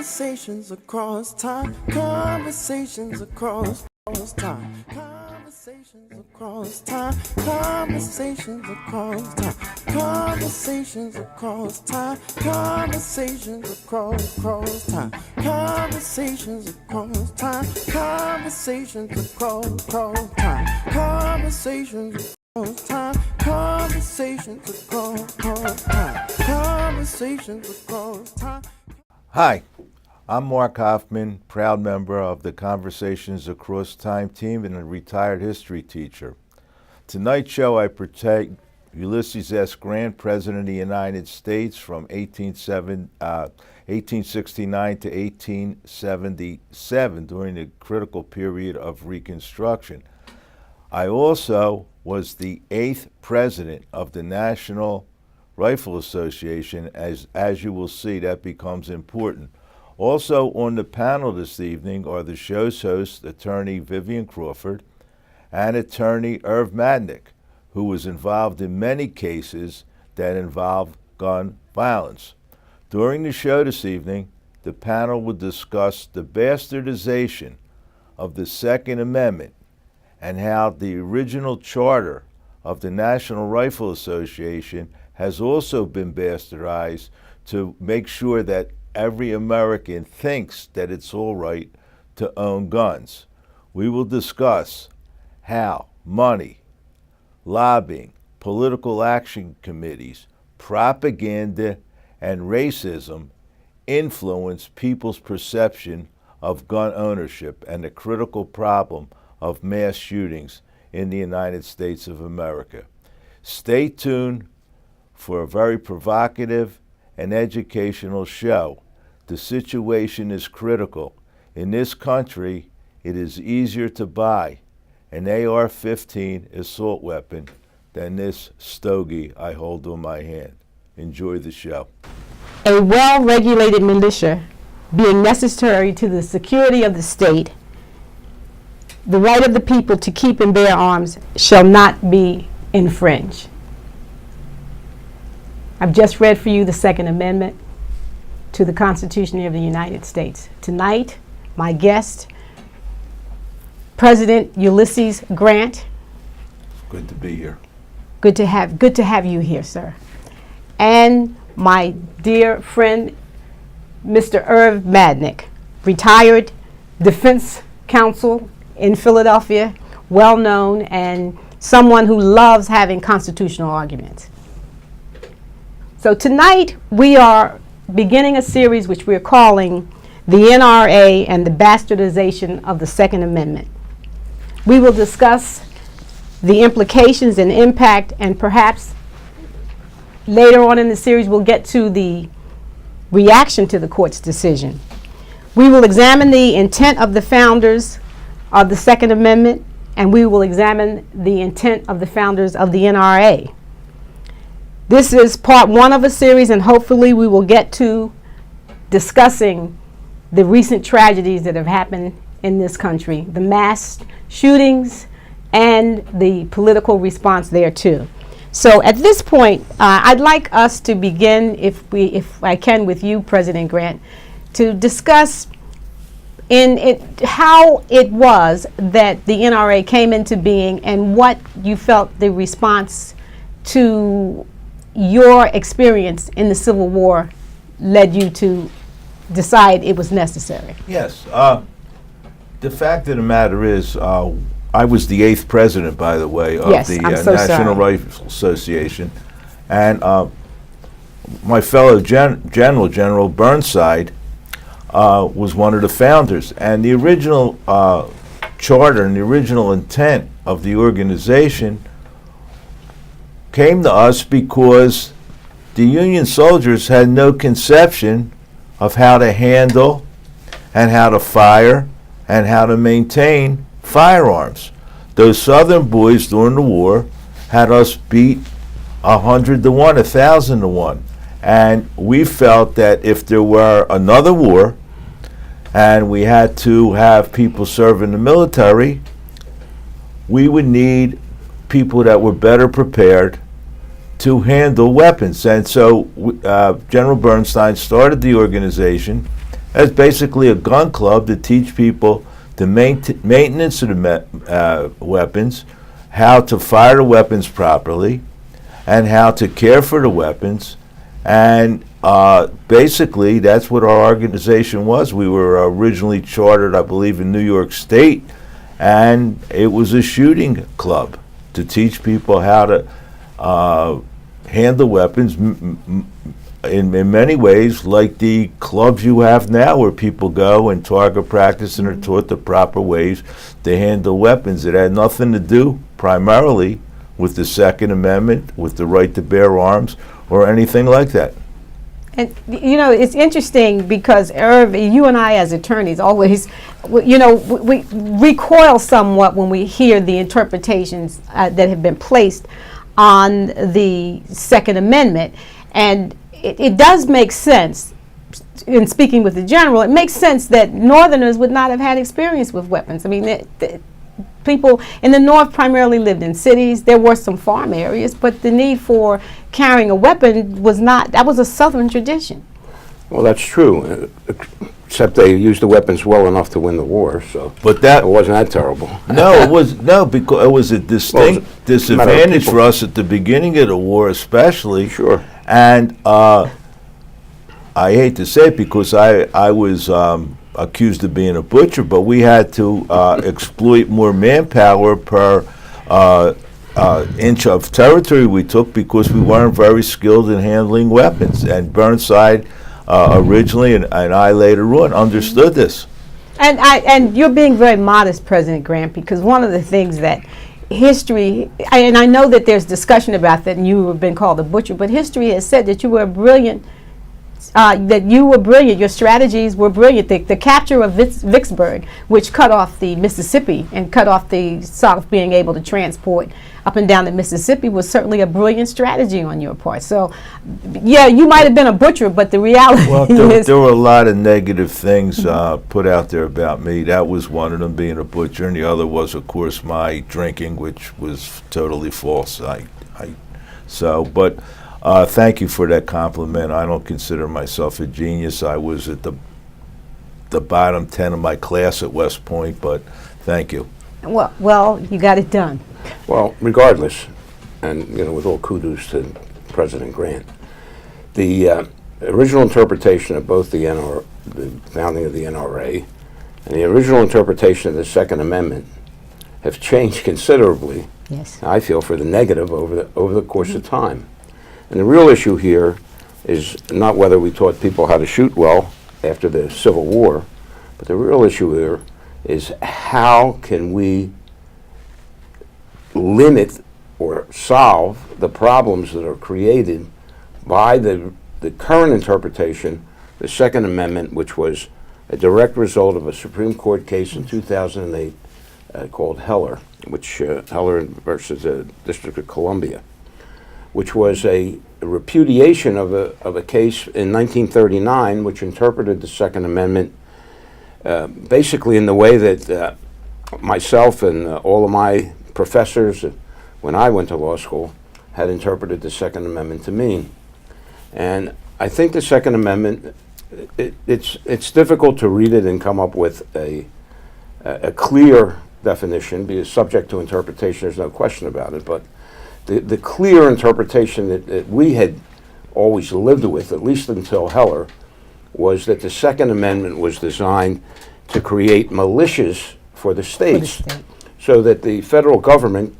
Conversations across time, conversations across time, conversations across time, conversations across time, conversations across time, conversations across time, conversations across time, conversations across time, conversations across time, conversations across time, conversations across time. Hi, I'm Mark Hoffman, proud member of the Conversations Across Time team and a retired history teacher. Tonight's show I portray Ulysses S. Grant, President of the United States from 1869 to 1877 during the critical period of Reconstruction. I also was the 8th president of the National Rifle Association. As you will see, that becomes important. Also on the panel this evening are the show's hosts, attorney Vivienne Crawford and attorney Irv Madnick, who was involved in many cases that involve gun violence. During the show this evening, the panel will discuss the bastardization of the Second Amendment and how the original charter of the National Rifle Association has also been bastardized to make sure that every American thinks that it's all right to own guns. We will discuss how money, lobbying, political action committees, propaganda, and racism influence people's perception of gun ownership and the critical problem of mass shootings in the United States of America. Stay tuned for a very provocative and educational show. The situation is critical. In this country, it is easier to buy an AR-15 assault weapon than this stogie I hold in my hand. Enjoy the show. A well-regulated militia being necessary to the security of the state, the right of the people to keep and bear arms shall not be infringed. I've just read for you the Second Amendment to the Constitution of the United States. Tonight, my guest, President Ulysses Grant. Good to be here. Good to have you here, sir. And my dear friend, Mr. Irv Madnick, retired defense counsel in Philadelphia, well known, and someone who loves having constitutional arguments. So tonight we are beginning a series which we're calling the NRA and the Bastardization of the Second Amendment. We will discuss the implications and impact, and perhaps later on in the series we'll get to the reaction to the court's decision. We will examine the intent of the founders of the Second Amendment, and we will examine the intent of the founders of the NRA. This is part one of a series, and hopefully we will get to discussing the recent tragedies that have happened in this country, the mass shootings and the political response thereto. So at this point, I'd like us to begin, if I can, with you, President Grant, to discuss how it was that the NRA came into being and what you felt the response to your experience in the Civil War led you to decide it was necessary. Yes. The fact of the matter is, I was the 8th president, by the way, of the National Rifle Association. And my fellow General Burnside, was one of the founders. And the original charter and the original intent of the organization came to us because the Union soldiers had no conception of how to handle and how to fire and how to maintain firearms. Those Southern boys during the war had us beat 100 to 1, 1,000 to 1. And we felt that if there were another war and we had to have people serve in the military, we would need people that were better prepared to handle weapons. And so General Bernstein started the organization It's basically a gun club to teach people the maintenance of the weapons, how to fire the weapons properly, and how to care for the weapons. And basically, that's what our organization was. We were originally chartered, I believe, in New York State, and it was a shooting club to teach people how to handle weapons in many ways like the clubs you have now, where people go and target practice and are taught the proper ways to handle weapons. It had nothing to do primarily with the Second Amendment, with the right to bear arms, or anything like that. And, you know, it's interesting because, Irv, you and I as attorneys always, you know, we recoil somewhat when we hear the interpretations that have been placed on the Second Amendment. And it does make sense, in speaking with the general, it makes sense that Northerners would not have had experience with weapons. I mean, people in the North primarily lived in cities. There were some farm areas, but the need for carrying a weapon was not, that was a Southern tradition. Well, that's true, except they used the weapons well enough to win the war, so But that it wasn't that terrible. because it was a distinct disadvantage for us at the beginning of the war, especially. Sure. And I hate to say it because I was accused of being a butcher, but we had to exploit more manpower per inch of territory we took because we weren't very skilled in handling weapons. And Burnside originally and I later on understood this. And you're being very modest, President Grant, because one of the things that history, and I know that there's discussion about that and you have been called a butcher, but history has said that you were brilliant, your strategies were brilliant. The capture of Vicksburg, which cut off the Mississippi and cut off the South being able to transport up and down the Mississippi, was certainly a brilliant strategy on your part. So, yeah, you might have been a butcher, but the reality is... There were a lot of negative things put out there about me. That was one of them, being a butcher, and the other was, of course, my drinking, which was totally false. Thank you for that compliment. I don't consider myself a genius. I was at the bottom 10 of my class at West Point, but thank you. Well, you got it done. Well, regardless, and you know, with all kudos to President Grant, the original interpretation of both the founding of the NRA and the original interpretation of the Second Amendment have changed considerably. Yes. I feel, for the negative over the course of time. And the real issue here is not whether we taught people how to shoot well after the Civil War, but the real issue here is how can we limit or solve the problems that are created by the current interpretation, the Second Amendment, which was a direct result of a Supreme Court case in 2008 called Heller, Heller versus the District of Columbia, which was a repudiation of a case in 1939 which interpreted the Second Amendment basically in the way that myself and all of my professors when I went to law school had interpreted the Second Amendment to mean. And I think the Second Amendment, it's difficult to read it and come up with a clear definition, because subject to interpretation, there's no question about it, but the clear interpretation that we had always lived with, at least until Heller, was that the Second Amendment was designed to create militias for the states, so that the federal government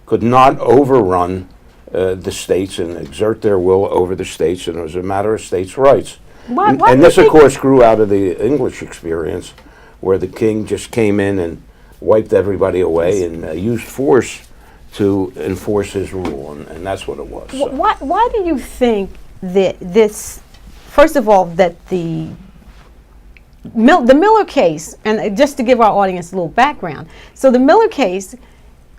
could not overrun the states and exert their will over the states, and it was a matter of states' rights. And this, of course, grew out of the English experience, where the king just came in and wiped everybody away and used force to enforce his rule, and that's what it was. So. Why do you think that this, first of all, that the Miller case, and just to give our audience a little background, so the Miller case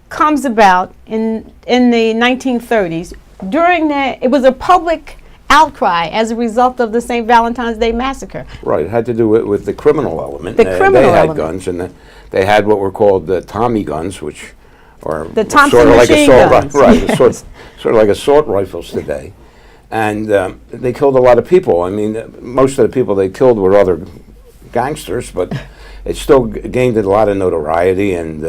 comes about in the 1930s. During that, it was a public outcry as a result of the St. Valentine's Day Massacre. Right, it had to do with the criminal element. They had guns, and they had what were called the Tommy guns, which are the Thompson sort of like machine assault, guns. right? Yes. Sort of like assault rifles today, and they killed a lot of people. I mean, most of the people they killed were other gangsters, but it still gained a lot of notoriety and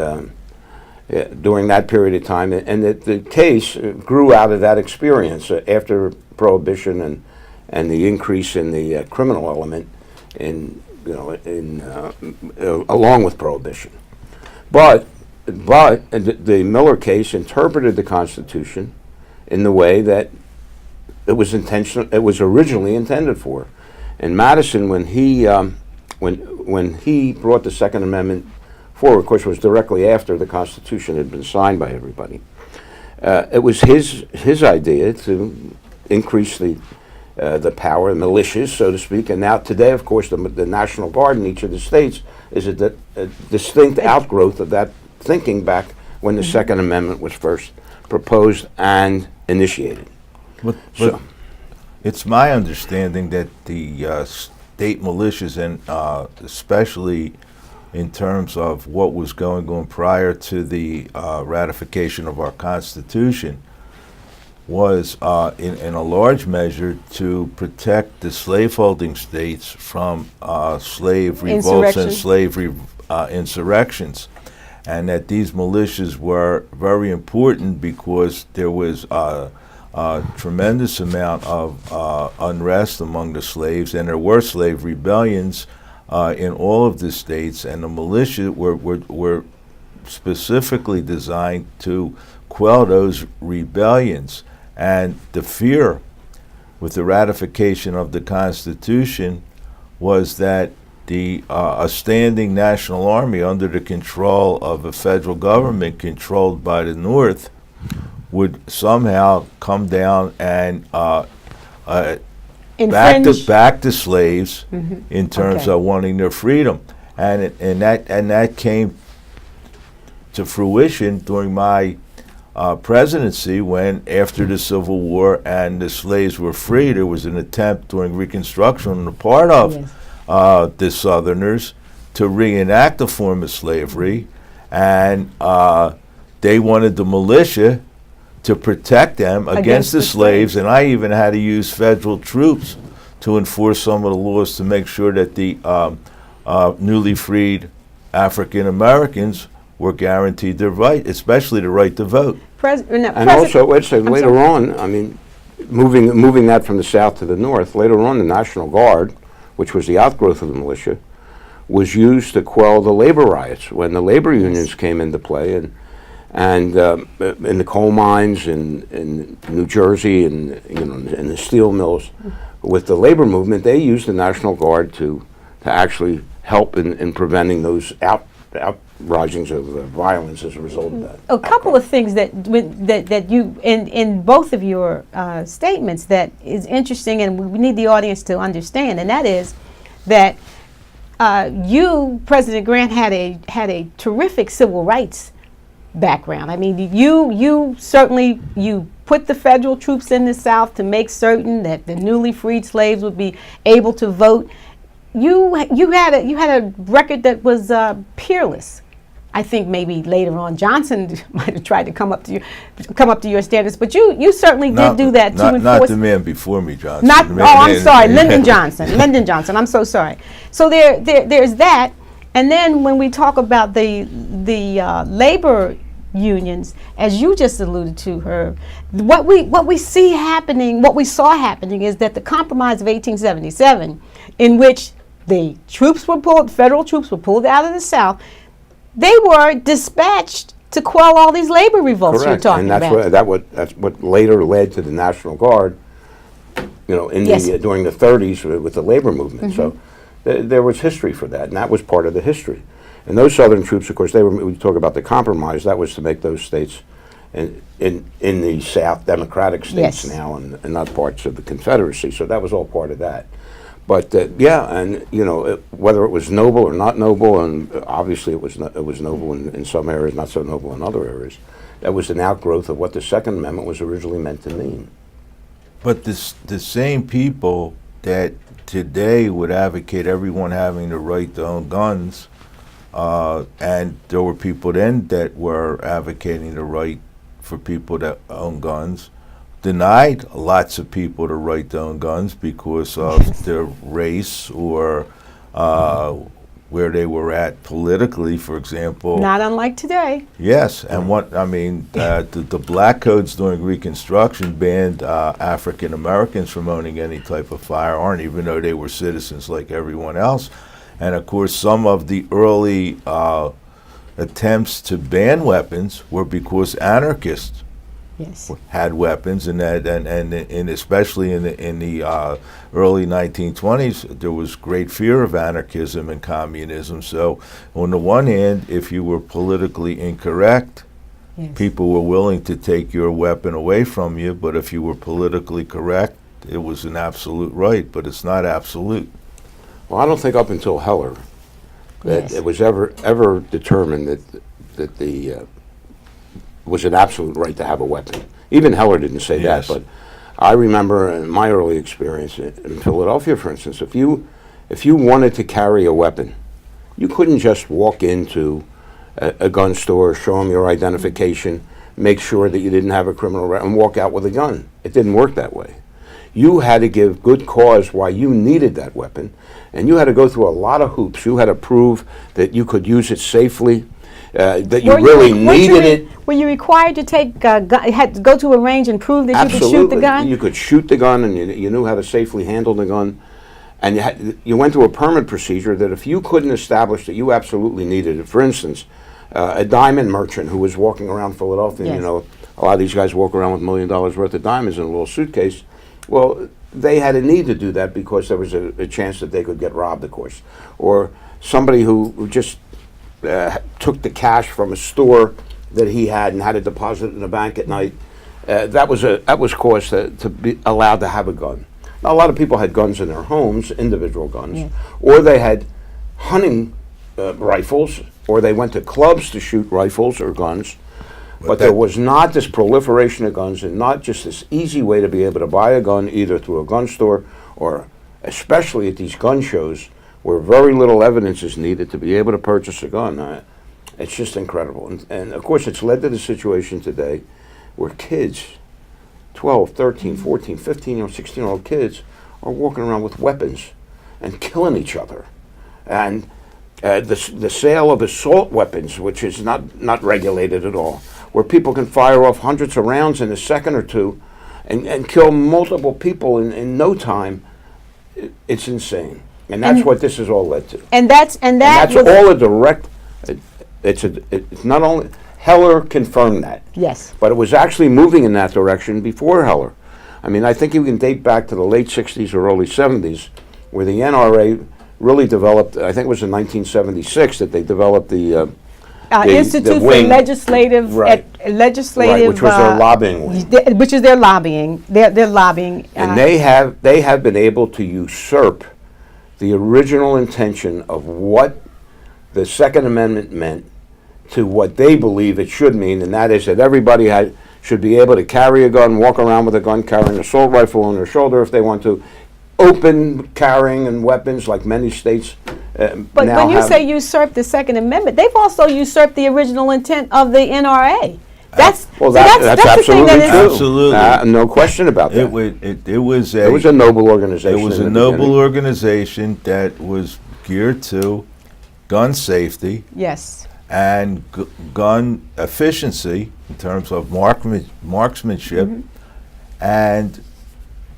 during that period of time. And the case grew out of that experience after Prohibition and the increase in the criminal element along with Prohibition. But the Miller case interpreted the Constitution in the way that it was originally intended for. And Madison, when he brought the Second Amendment forward, of course, was directly after the Constitution had been signed by everybody. It was his idea to increase the power, the militias, so to speak. And now today, of course, the National Guard in each of the states is a distinct outgrowth of that thinking back when the Second Amendment was first proposed and initiated. But it's my understanding that the state militias, and especially in terms of what was going on prior to the ratification of our Constitution, was in a large measure to protect the slaveholding states from slave revolts and slavery insurrections. And that these militias were very important because there was a tremendous amount of unrest among the slaves, and there were slave rebellions in all of the states, and the militia were specifically designed to quell those rebellions. And the fear with the ratification of the Constitution was that a standing national army under the control of a federal government controlled by the North would somehow come down and back the slaves in terms of wanting their freedom, and that came to fruition during my presidency, when after the Civil War and the slaves were free, there was an attempt during Reconstruction on the part of the Southerners to reenact a form of slavery, and they wanted the militia to protect them against the slaves, and I even had to use federal troops to enforce some of the laws to make sure that the newly freed African Americans were guaranteed their right, especially the right to vote. Also, later on, I mean, moving that from the South to the North, later on the National Guard, which was the outgrowth of the militia, was used to quell the labor riots when the labor unions came into play, and in the coal mines in New Jersey and in the steel mills. With the labor movement, they used the National Guard to actually help in preventing those outrisings of violence as a result of that. A couple of things that you in both of your statements that is interesting, and we need the audience to understand, and that is that you, President Grant, had a terrific civil rights background. I mean, you certainly put the federal troops in the South to make certain that the newly freed slaves would be able to vote. You had a record that was peerless. I think maybe later on Johnson might have tried to come up to your standards, but you certainly did do that to enforce. Not the man before me, Johnson. I'm sorry, Lyndon Johnson. Lyndon Johnson. I'm so sorry. So there's that, and then when we talk about the labor unions, as you just alluded to, Herb, what we saw happening is that the Compromise of 1877, in which the federal troops were pulled out of the South, they were dispatched to quell all these labor revolts. Correct. You're talking about. That's what later led to the National Guard, during the 30s with the labor movement. So there was history for that, and that was part of the history. And those Southern troops, of course, we talk about the Compromise, that was to make those states in the South democratic states now, and not parts of the Confederacy. So that was all part of that. But whether it was noble or not noble, and obviously it was noble in some areas, not so noble in other areas. That was an outgrowth of what the Second Amendment was originally meant to mean. But the same people that today would advocate everyone having the right to own guns, and there were people then that were advocating the right for people to own guns, denied lots of people the right to own guns because of their race or where they were at politically, for example. Not unlike today. Yes, and the black codes during Reconstruction banned African Americans from owning any type of firearm, even though they were citizens like everyone else. And of course, some of the early attempts to ban weapons were because anarchists Yes. had weapons, and especially in the early 1920s, there was great fear of anarchism and communism. So, on the one hand, if you were politically incorrect, Yes. people were willing to take your weapon away from you. But if you were politically correct, it was an absolute right. But it's not absolute. Well, I don't think up until Heller that Yes. it was ever determined that the was an absolute right to have a weapon. Even Heller didn't say Yes. that, but I remember in my early experience in Philadelphia, for instance, if you wanted to carry a weapon, you couldn't just walk into a gun store, show them your identification, make sure that you didn't have a criminal record, and walk out with a gun. It didn't work that way. You had to give good cause why you needed that weapon, and you had to go through a lot of hoops. You had to prove that you could use it safely, that you really needed it. Were you required to take had to go to a range and prove that you could shoot the gun? You could shoot the gun, and you knew how to safely handle the gun. And you went through a permit procedure that if you couldn't establish that you absolutely needed it, for instance, a diamond merchant who was walking around Philadelphia, Yes. you know, a lot of these guys walk around with $1 million worth of diamonds in a little suitcase. Well, they had a need to do that because there was a chance that they could get robbed, of course. Or somebody who just took the cash from a store that he had and had it deposited in a bank at night. That was cause to be allowed to have a gun. Now, a lot of people had guns in their homes, individual guns, Yeah. or they had hunting rifles, or they went to clubs to shoot rifles or guns. But there was not this proliferation of guns, and not just this easy way to be able to buy a gun either through a gun store or especially at these gun shows where very little evidence is needed to be able to purchase a gun. It's just incredible. And of course, it's led to the situation today where kids, 12, 13, 14, 15, 16-year-old kids, are walking around with weapons and killing each other. And the sale of assault weapons, which is not regulated at all, where people can fire off hundreds of rounds in a second or two and kill multiple people in no time, it's insane. And that's what this has all led to. And that's all a direct. It's not only Heller confirmed that. Yes. But it was actually moving in that direction before Heller. I mean, I think you can date back to the late 60s or early 70s, where the NRA really developed. I think it was in 1976 that they developed the Institute for wing. Legislative, Right. legislative, which was their lobbying wing. which is their lobbying. Their lobbying. And they have been able to usurp the original intention of what the Second Amendment meant to what they believe it should mean, and that is that everybody should be able to carry a gun, walk around with a gun, carry an assault rifle on their shoulder if they want to, open carrying and weapons like many states But now when you have. say usurp the Second Amendment, they've also usurped the original intent of the NRA. That's Well, that's that's the thing absolutely that true. is, Absolutely. No question about that. It was a noble organization. It was in a the noble beginning. organization that was geared to gun safety yes. and gun efficiency in terms of marksmanship. Mm-hmm. And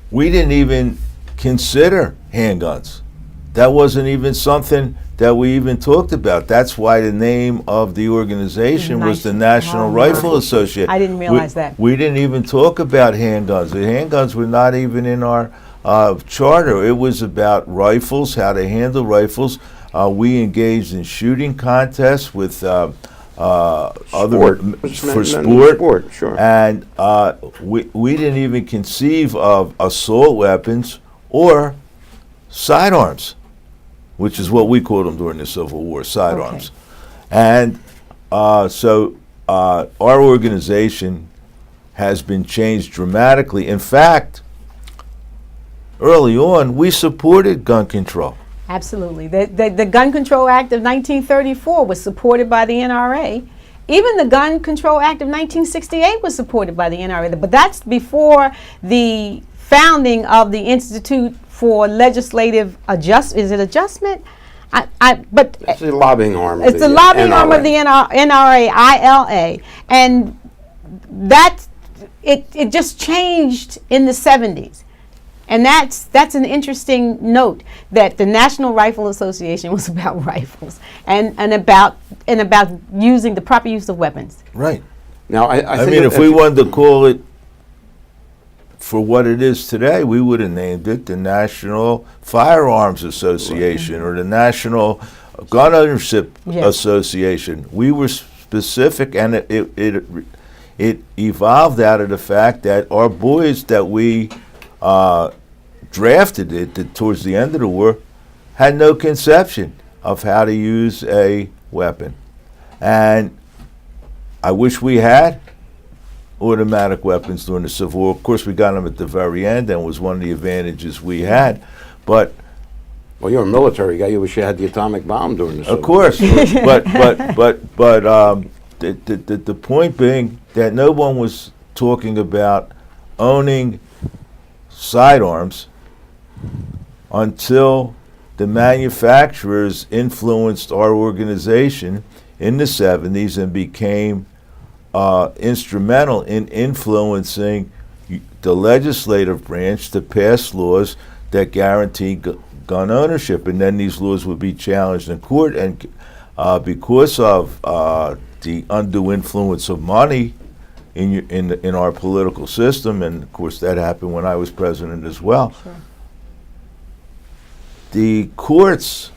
we didn't even consider handguns. That wasn't even something that we even talked about. That's why the name of the organization was the National Rifle Association. I didn't realize that. We didn't even talk about handguns. The handguns were not even in our charter. It was about rifles, how to handle rifles. We engaged in shooting contests with other for sport. Sure. And we didn't even conceive of assault weapons or sidearms, which is what we called them during the Civil War, sidearms. And so our organization has been changed dramatically. In fact, early on, we supported gun control. Absolutely. The Gun Control Act of 1934 was supported by the NRA. Even the Gun Control Act of 1968 was supported by the NRA. But that's before the founding of the Institute for Legislative Adjustment. But It's the lobbying arm. it's the lobbying arm of the NRA, ILA, and that it just changed in the 70s. And that's an interesting note, that the National Rifle Association was about rifles and about using the proper use of weapons. Right. Now, I mean, if we wanted to call it for what it is today, we would have named it the National Firearms Association or the National Gun Ownership Association. We were specific, and it evolved out of the fact that our boys that we drafted it towards the end of the war had no conception of how to use a weapon. And I wish we had automatic weapons during the Civil War. Of course, we got them at the very end, and was one of the advantages we had. But well, you're a military guy. You wish you had the atomic bomb during the Civil of course, but the point being that no one was talking about owning sidearms until the manufacturers influenced our organization in the 70s and became instrumental in influencing the legislative branch to pass laws that guarantee gun ownership. And then these laws would be challenged in court, and because of the undue influence of money in our political system, and of course that happened when I was president as well. Sure. The courts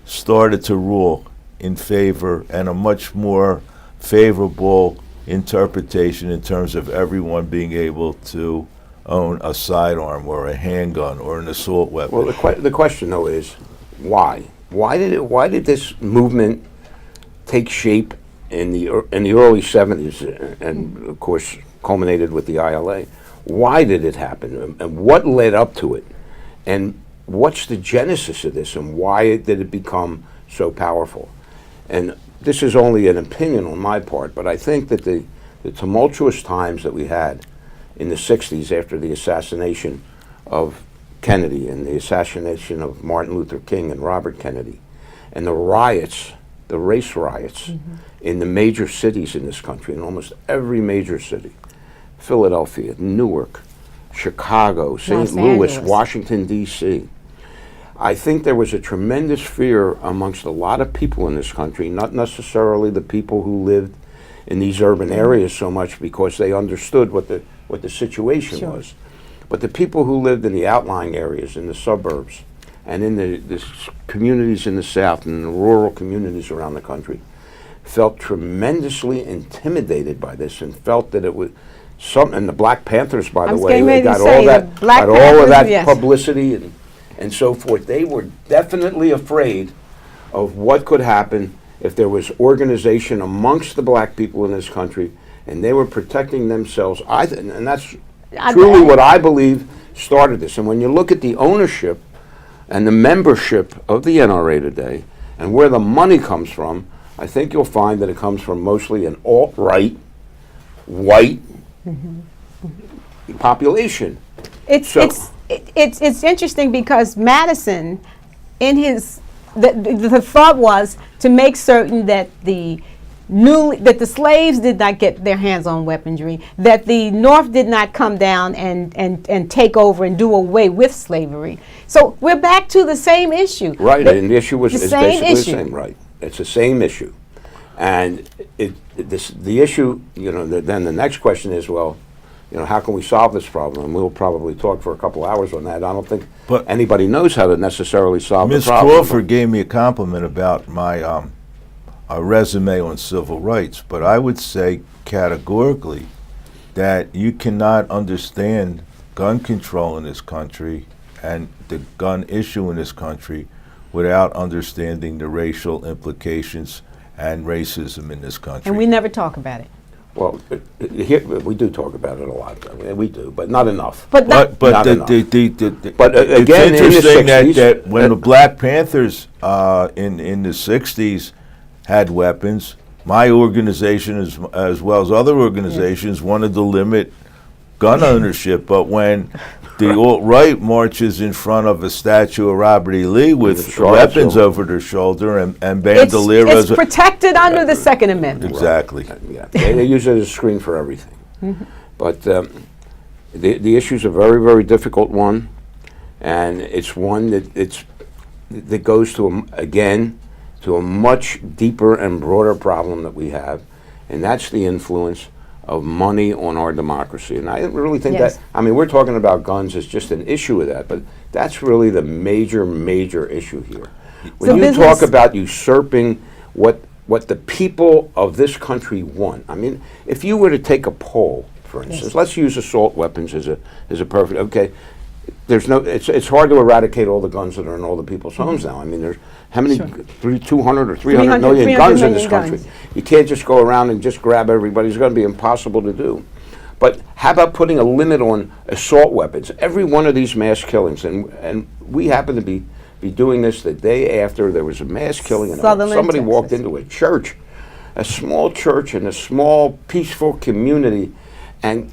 started to rule in favor, and a much more favorable interpretation in terms of everyone being able to own a sidearm or a handgun or an assault weapon. Well, the question though is why? Why did this movement take shape in the early 70s, and of course culminated with the ILA? Why did it happen, and what led up to it, and what's the genesis of this, and why did it become so powerful? And this is only an opinion on my part, but I think that the tumultuous times that we had in the 60s after the assassination of Kennedy and the assassination of Martin Luther King and Robert Kennedy, and the riots, the race riots in the major cities in this country, in almost every major city, Philadelphia, Newark, Chicago, St. Louis, Washington, D.C. I think there was a tremendous fear amongst a lot of people in this country, not necessarily the people who lived in these urban areas so much because they understood what the situation was, but the people who lived in the outlying areas, in the suburbs, and in the communities in the South and in the rural communities around the country, felt tremendously intimidated by this and felt that it was something. And the Black Panthers, by the way, they got all of that publicity and so forth. They were definitely afraid of what could happen if there was organization amongst the black people in this country, and they were protecting themselves. And that's truly what I believe started this. And when you look at the ownership and the membership of the NRA today, and where the money comes from, I think you'll find that it comes from mostly an alt-right, white population. It's interesting because Madison, in his the thought was to make certain that the slaves did not get their hands on weaponry, that the North did not come down and take over and do away with slavery. So we're back to the same issue. Right, and the issue is basically the same. Right, it's the same issue, and the issue. Then the next question is, well, how can we solve this problem? And we'll probably talk for a couple hours on that. I don't think anybody knows how to necessarily solve the problem. Ms. Crawford gave me a compliment about my resume on civil rights, but I would say categorically that you cannot understand gun control in this country and the gun issue in this country without understanding the racial implications and racism in this country. And we never talk about it. Well, here, we do talk about it a lot. We do, but not enough. But again, it's interesting that when the Black Panthers in the 60s had weapons, my organization, as well as other organizations, wanted to limit gun ownership. But when The alt-right marches in front of a statue of Robert E. Lee with the weapons shoulder. over their shoulder and bandoliers. It's protected under the Second Amendment. Exactly. Yeah, they use it as a screen for everything. But the issue is a very, very difficult one, and it's one that goes to again to a much deeper and broader problem that we have, and that's the influence of money on our democracy. And I really think Yes. that, I mean, we're talking about guns as just an issue of that, but that's really the major issue here. When So you business- talk about usurping what the people of this country want, I mean, if you were to take a poll, for instance, let's use assault weapons as a perfect, okay, there's no, it's hard to eradicate all the guns that are in all the people's homes now. I mean, there's how many, 200 or 300 million 300 guns in million this country. guns. You can't just go around and just grab everybody. It's going to be impossible to do. But how about putting a limit on assault weapons? Every one of these mass killings, and we happen to be doing this the day after there was a mass killing, and Sutherland, somebody walked Texas. into a church, a small church in a small peaceful community, and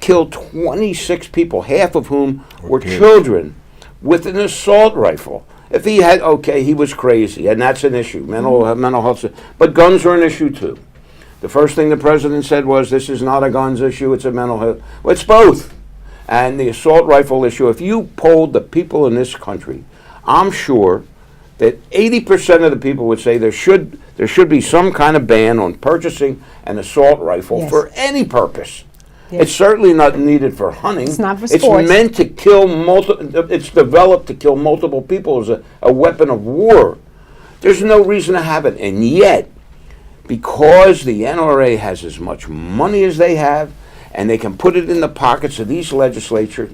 killed 26 people, half of whom were children, with an assault rifle. If he had, okay, he was crazy, and that's an issue. Mental health, but guns are an issue too. The first thing the president said was, "This is not a guns issue; it's a mental health." Well, it's both. And the assault rifle issue. If you polled the people in this country, I'm sure that 80% of the people would say there should be some kind of ban on purchasing an assault rifle Yes. for any purpose. Yes. It's certainly not needed for hunting. It's not for It's sports. meant to kill it's developed to kill multiple people as a weapon of war. There's no reason to have it. And yet, because the NRA has as much money as they have, and they can put it in the pockets of these legislators,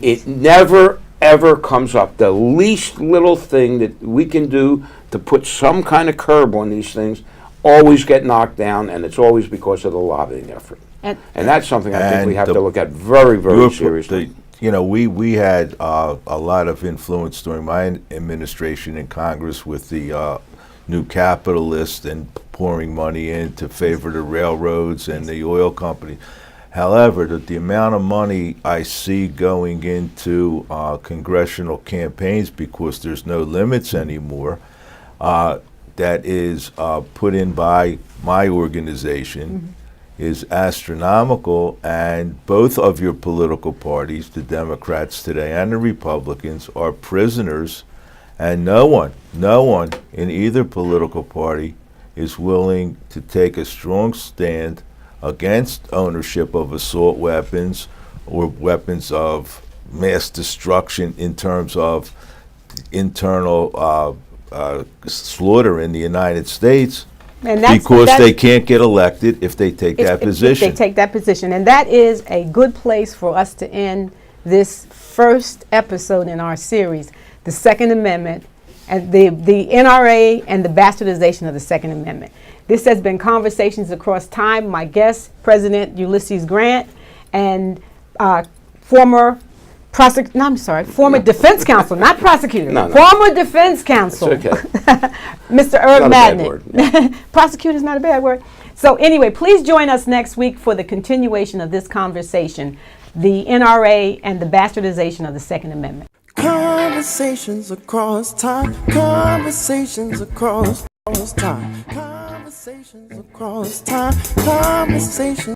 it never, ever comes up. The least little thing that we can do to put some kind of curb on these things always get knocked down, and it's always because of the lobbying effort. And that's something I think we have to look at very, very seriously. We had a lot of influence during my administration in Congress with the new capitalists and pouring money in to favor the railroads and the oil company. However, the amount of money I see going into congressional campaigns, because there's no limits anymore, that is put in by my organization is astronomical, and both of your political parties, the Democrats today and the Republicans, are prisoners, and no one in either political party is willing to take a strong stand against ownership of assault weapons or weapons of mass destruction in terms of internal slaughter in the United States, because they can't get elected if they take that position. If they take that position. And that is a good place for us to end this first episode in our series, the Second Amendment, and the NRA and the bastardization of the Second Amendment. This has been Conversations Across Time. My guest, President Ulysses Grant, and former defense counsel, not prosecutor, former defense counsel, It's okay. Mr. Irv Not a bad Madnick. word, no. Prosecutor is not a bad word. So anyway, please join us next week for the continuation of this conversation, the NRA and the bastardization of the Second Amendment. Conversations across time. Conversations across time. Conversations across time. Conversations.